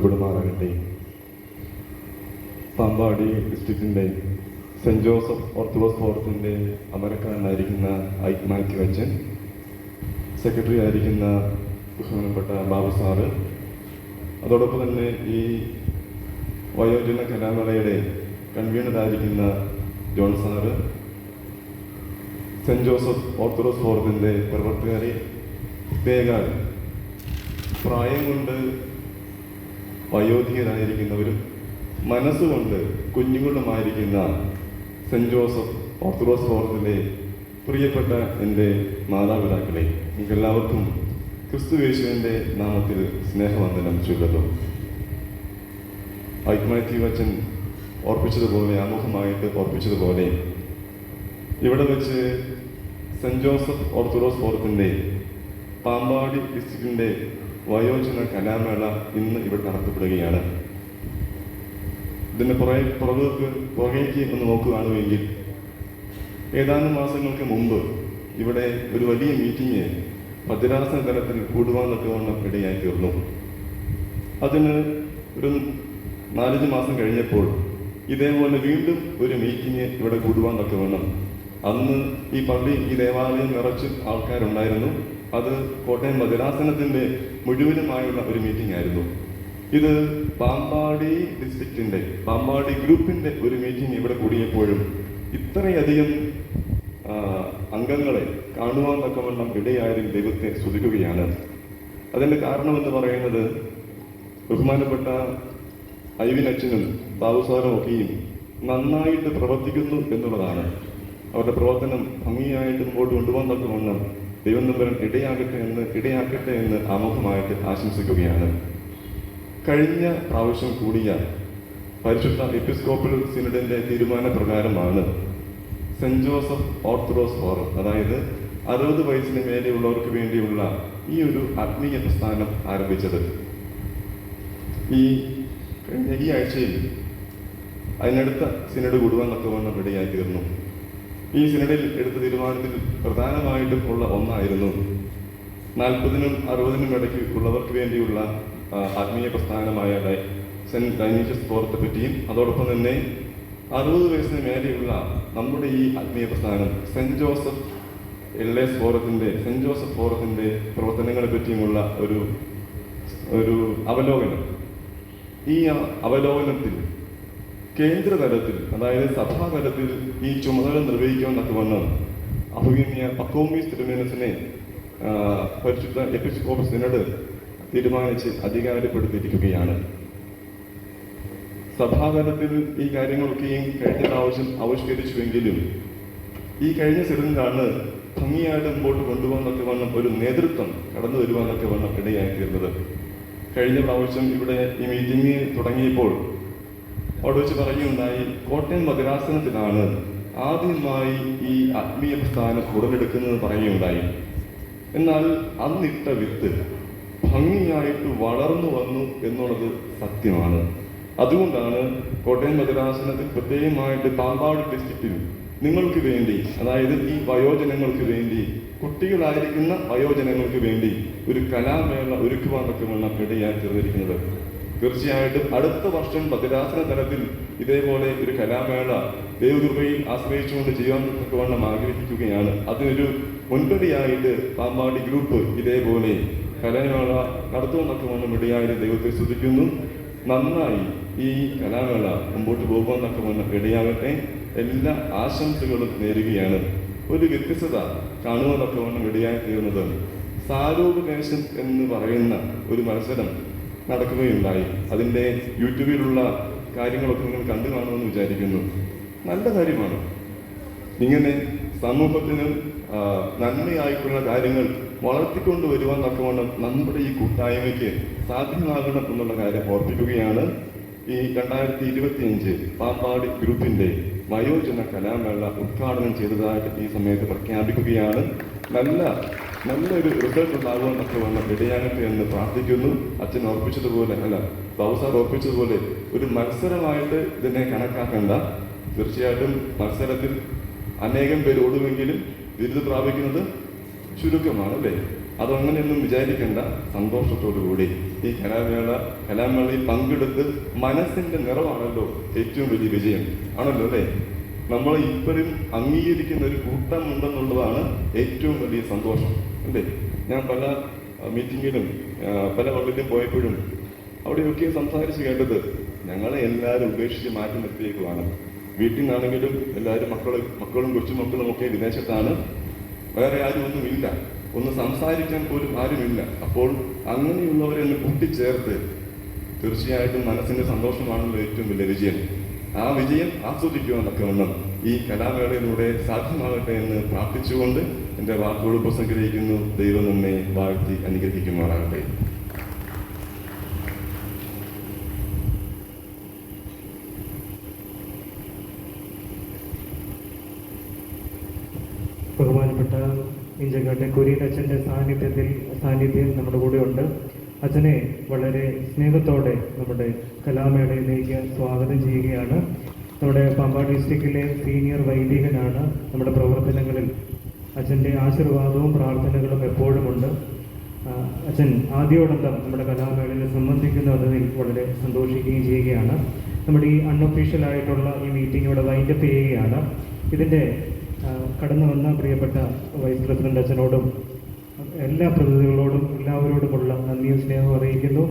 വാഴ്ത്തപ്പെടുമാറാകട്ടെ. Pampady ഡിസ്ട്രിക്റ്റിൻ്റെ cent Joseph Orthodox ഫോറത്തിൻ്റെ അമരക്കാരനായിരിക്കുന്ന ഐക്ക് മാത്യു അച്ഛൻ, സെക്രട്ടറി ആയിരിക്കുന്ന ബഹുമാനപ്പെട്ട ബാബു സാറ്, അതോടൊപ്പം തന്നെ ഈ വയോജന കലാമേളയുടെ കൺവീനറായിരിക്കുന്ന John sir, saint Joseph Orthodox ഫോറത്തിൻ്റെ പ്രവർത്തകരെ, പ്രത്യേക പ്രായം കൊണ്ട് വയോധികരായിരിക്കുന്നവരും മനസ്സുകൊണ്ട് കുഞ്ഞുങ്ങളുമായിരിക്കുന്ന സെൻറ് ജോസഫ് ഓർത്തഡോക്സ് ഫോറത്തിലെ പ്രിയപ്പെട്ട എൻ്റെ മാതാപിതാക്കളെ, നിങ്ങൾക്കെല്ലാവർക്കും ക്രിസ്തുയേശുവിൻ്റെ നാമത്തിൽ സ്നേഹവന്ദനം ചൊല്ലുന്നു. ഐക്ക് മാത്യു അച്ഛൻ ഓർപ്പിച്ചതുപോലെ, ആമുഖമായിട്ട് ഓർപ്പിച്ചതുപോലെ, ഇവിടെ വെച്ച് സെൻറ് ജോസഫ് ഓർത്തഡോക്സ് ഫോറത്തിൻ്റെ പാമ്പാടി ഡിസ്ട്രിക്റ്റിൻ്റെ വയോജന കലാമേള ഇന്ന് ഇവിടെ നടത്തപ്പെടുകയാണ്. ഇതിൻ്റെ പുറകേക്ക് ഒന്ന് നോക്കുകയാണെങ്കിൽ, ഏതാനും മാസങ്ങൾക്ക് മുമ്പ് ഇവിടെ ഒരു വലിയ മീറ്റിംഗ് ഭദ്രാസന തലത്തിൽ കൂടുവാൻ തക്കവണ്ണം ഇടയായി തീർന്നു. അതിന് ഒരു 4-5 മാസം കഴിഞ്ഞപ്പോൾ ഇതേപോലെ വീണ്ടും ഒരു മീറ്റിംഗ് ഇവിടെ കൂടുവാൻ തക്കവണ്ണം, അന്ന് ഈ പള്ളി, ഈ ദേവാലയം നിറച്ച് ആൾക്കാരുണ്ടായിരുന്നു. അത് കോട്ടയം ഭദ്രാസനത്തിൻ്റെ മുഴുവനുമായുള്ള ഒരു മീറ്റിംഗ് ആയിരുന്നു. ഇത് പാമ്പാടി ഡിസ്ട്രിക്റ്റിൻ്റെ, പാമ്പാടി ഗ്രൂപ്പിൻ്റെ ഒരു മീറ്റിംഗ് ഇവിടെ കൂടിയപ്പോഴും ഇത്രയധികം അംഗങ്ങളെ കാണുവാൻ തക്കവണ്ണം ഇടയായതിൽ ദൈവത്തെ സ്തുതിക്കുകയാണ്. അതിൻ്റെ കാരണമെന്ന് പറയുന്നത്, ബഹുമാനപ്പെട്ട ഐവിൻ അച്ഛനും ബാബു സാറും ഒക്കെയും നന്നായിട്ട് പ്രവർത്തിക്കുന്നു എന്നുള്ളതാണ്. അവരുടെ പ്രവർത്തനം ഭംഗിയായിട്ട് മുമ്പോട്ട് കൊണ്ടുപോകാൻ തക്കവണ്ണം ദൈവം നമ്പരം ഇടയാക്കട്ടെ എന്ന് ആമുഖമായിട്ട് ആശംസിക്കുകയാണ്. കഴിഞ്ഞ പ്രാവശ്യം കൂടിയ പരിശുദ്ധ എപ്പിസ്കോപ്പൽ സിനഡിൻ്റെ തീരുമാനപ്രകാരമാണ് സെൻറ് ജോസഫ് ഓർത്തഡോക്സ് ഫോറം, അതായത് 60 വയസ്സിന് മേലെയുള്ളവർക്ക് വേണ്ടിയുള്ള ഈ ഒരു ആത്മീയ പ്രസ്ഥാനം ആരംഭിച്ചത്. ഈ ആഴ്ചയിൽ അതിനടുത്ത സിനഡ് കൂടുവാൻ തക്കവണ്ണം ഇടയായി തീർന്നു. ഈ സിനഡിൽ എടുത്ത തീരുമാനത്തിൽ പ്രധാനമായിട്ടും ഉള്ള ഒന്നായിരുന്നു 40-നും 60-നും ഇടയ്ക്ക് ഉള്ളവർക്ക് വേണ്ടിയുള്ള ആത്മീയ പ്രസ്ഥാനമായ സെൻറ് ഡൈനീഷ്യസ് ഫോറത്തെ പറ്റിയും, അതോടൊപ്പം തന്നെ 60 വയസ്സിന് മേലെയുള്ള നമ്മുടെ ഈ ആത്മീയ പ്രസ്ഥാനം സെൻറ് ജോസഫ് ഫോറത്തിൻ്റെ പ്രവർത്തനങ്ങളെ പറ്റിയുമുള്ള ഒരു അവലോകനം. ഈ അവലോകനത്തിൽ കേന്ദ്രതലത്തിൽ, അതായത് സഭാതലത്തിൽ ഈ ചുമതല നിർവഹിക്കാൻ തക്കവണ്ണം അഭിമന്യ പക്കോമീസ് തിരുമേനസിനെ പരിശുദ്ധ എപ്പിസ്കോപ്പൽ സിനഡ് തീരുമാനിച്ച് അധികാരപ്പെടുത്തിയിരിക്കുകയാണ്. സഭാതലത്തിൽ ഈ കാര്യങ്ങളൊക്കെയും കഴിഞ്ഞ പ്രാവശ്യം ആവിഷ്കരിച്ചുവെങ്കിലും ഈ കഴിഞ്ഞ സിനഡിലാണ് ഭംഗിയായിട്ട് മുമ്പോട്ട് കൊണ്ടുപോകാൻ തക്കവണ്ണം ഒരു നേതൃത്വം കടന്നു വരുവാൻ തക്കവണ്ണം ഇടയായി തീർന്നത്. കഴിഞ്ഞ പ്രാവശ്യം ഇവിടെ ഈ മീറ്റിംഗ് തുടങ്ങിയപ്പോൾ അവിടെ വെച്ച് പറയുകയുണ്ടായി, കോട്ടയം ഭദ്രാസനത്തിലാണ് ആദ്യമായി ഈ ആത്മീയ പ്രസ്ഥാനം ഉടലെടുക്കുന്നത് പറയുകയുണ്ടായി. എന്നാൽ അന്നിട്ട വിത്ത് ഭംഗിയായിട്ട് വളർന്നു വന്നു എന്നുള്ളത് സത്യമാണ്. അതുകൊണ്ടാണ് കോട്ടയം ഭദ്രാസനത്തിൽ പ്രത്യേകമായിട്ട് പാമ്പാടി ഡിസ്ട്രിക്റ്റിൽ നിങ്ങൾക്ക് വേണ്ടി, അതായത് ഈ വയോജനങ്ങൾക്ക് വേണ്ടി, കുട്ടികളായിരിക്കുന്ന വയോജനങ്ങൾക്ക് വേണ്ടി ഒരു കലാമേള ഒരുക്കുവാൻ തക്കവണ്ണം ഇടയായി തീർന്നിരിക്കുന്നത്. തീർച്ചയായിട്ടും അടുത്ത വർഷം ഭദ്രാസന തലത്തിൽ ഇതേപോലെ ഒരു കലാമേള ദൈവകൃപയിൽ ആശ്രയിച്ചുകൊണ്ട് ചെയ്യാൻ തക്കവണ്ണം ആഗ്രഹിക്കുകയാണ്. അതിനൊരു മുൻപടിയായിട്ട് പാമ്പാടി ഗ്രൂപ്പ് ഇതേപോലെ കലാമേള നടത്തുവാൻ തക്കവണ്ണം ഇടയായിട്ട് ദൈവത്തെ സ്തുതിക്കുന്നു. നന്നായി ഈ കലാമേള മുമ്പോട്ട് പോകുവാൻ തക്കവണ്ണം ഇടയാകട്ടെ. എല്ലാ ആശംസകളും നേരുകയാണ്. ഒരു വ്യത്യസ്തത കാണുവാൻ തക്കവണ്ണം ഇടയായി തീർന്നത്, സാരോപദേശം എന്ന് പറയുന്ന ഒരു മത്സരം നടക്കുകയുണ്ടായി. അതിൻ്റെ യൂട്യൂബിലുള്ള കാര്യങ്ങളൊക്കെ നിങ്ങൾ കണ്ടു കാണുമെന്ന് വിചാരിക്കുന്നു. നല്ല കാര്യമാണ്. ഇങ്ങനെ സമൂഹത്തിന് നന്മയായിട്ടുള്ള കാര്യങ്ങൾ വളർത്തിക്കൊണ്ട് വരുവാൻ തക്കവണ്ണം നമ്മുടെ ഈ കൂട്ടായ്മയ്ക്ക് സാധ്യമാകണം എന്നുള്ള കാര്യം ഓർപ്പിക്കുകയാണ്. ഈ 2025 പാമ്പാടി ഗ്രൂപ്പിൻ്റെ വയോജന കലാമേള ഉദ്ഘാടനം ചെയ്തതായിട്ട് ഈ സമയത്ത് പ്രഖ്യാപിക്കുകയാണ്. നല്ലൊരു റിസൾട്ട് ഉണ്ടാകുവാൻ തക്കവണ്ണം ഇടയാകട്ടെ എന്ന് പ്രാർത്ഥിക്കുന്നു. അച്ഛൻ ഓർപ്പിച്ചതുപോലെ, ബാബു സാർ ഓർപ്പിച്ചതുപോലെ, ഒരു മത്സരമായിട്ട് ഇതിനെ കണക്കാക്കേണ്ട. തീർച്ചയായിട്ടും മത്സരത്തിൽ അനേകം പേര് ഓടുമെങ്കിലും ബിരുദം പ്രാപിക്കുന്നത് ചുരുക്കമാണ്, അല്ലേ? അതങ്ങനെയൊന്നും വിചാരിക്കേണ്ട. സന്തോഷത്തോടു കൂടി ഈ കലാമേളയിൽ പങ്കെടുത്ത് മനസ്സിന്റെ നിറവാണല്ലോ ഏറ്റവും വലിയ വിജയം ആണല്ലോ അല്ലേ. നമ്മൾ ഇപ്പോഴും അംഗീകരിക്കുന്ന ഒരു കൂട്ടം ഉണ്ടെന്നുള്ളതാണ് ഏറ്റവും വലിയ സന്തോഷം അല്ലേ. ഞാൻ പല മീറ്റിങ്ങിലും പല വള്ളിലും പോയപ്പോഴും അവിടെയൊക്കെ സംസാരിച്ച് കേട്ടത് ഞങ്ങളെ എല്ലാവരും ഉപേക്ഷിച്ച് മാറ്റി നിർത്തിയേക്കുവാണ്. വീട്ടിൽ നിന്നാണെങ്കിലും എല്ലാവരും മക്കളും കൊച്ചുമക്കളും ഒക്കെ വിദേശത്താണ്, വേറെ ആരും ഒന്നുമില്ല, ഒന്ന് സംസാരിക്കാൻ പോലും ആരുമില്ല. അപ്പോൾ അങ്ങനെയുള്ളവരെ ഒന്ന് കൂട്ടിച്ചേർത്ത് തീർച്ചയായിട്ടും മനസ്സിന്റെ സന്തോഷമാണല്ലോ ഏറ്റവും വലിയ വിജയം. ആ വിജയം ആസ്വദിക്കുവാനൊക്കെ വേണം ഈ കലാമേളയിലൂടെ സാധ്യമാകട്ടെ എന്ന് പ്രാർത്ഥിച്ചുകൊണ്ട് എൻ്റെ വാക്കുകൾ ഉപസംഗ്രഹിക്കുന്നു. ദൈവം നമ്മെ വാഴ്ത്തി അനുഗ്രഹിക്കുമാറാകട്ടെ. ബഹുമാനപ്പെട്ട ഇഞ്ചക്കാട്ടെ കുര്യൻ അച്ഛൻ്റെ സാന്നിധ്യം നമ്മുടെ കൂടെ ഉണ്ട്. അച്ഛനെ വളരെ സ്നേഹത്തോടെ നമ്മുടെ കലാമേളയിലേക്ക് സ്വാഗതം ചെയ്യുകയാണ്. നമ്മുടെ പമ്പ ഡിസ്ട്രിക്റ്റിലെ സീനിയർ വൈദികനാണ്. നമ്മുടെ പ്രവർത്തനങ്ങളിൽ അച്ഛൻ്റെ ആശീർവാദവും പ്രാർത്ഥനകളും എപ്പോഴുമുണ്ട്. അച്ഛൻ ആദ്യോടന്തം നമ്മുടെ കലാമേളയിൽ സംബന്ധിക്കുന്നതിൽ വളരെ സന്തോഷിക്കുകയും ചെയ്യുകയാണ്. നമ്മുടെ ഈ അൺഒഫീഷ്യലായിട്ടുള്ള ഈ മീറ്റിംഗ് ഇവിടെ വൈൻഡപ്പ് ചെയ്യുകയാണ്. ഇതിൻ്റെ കടന്നു വന്ന പ്രിയപ്പെട്ട വൈസ് പ്രസിഡന്റ് അച്ഛനോടും എല്ലാ പ്രതിനിധികളോടും എല്ലാവരോടുമുള്ള നന്ദിയും സ്നേഹവും അറിയിക്കുന്നു.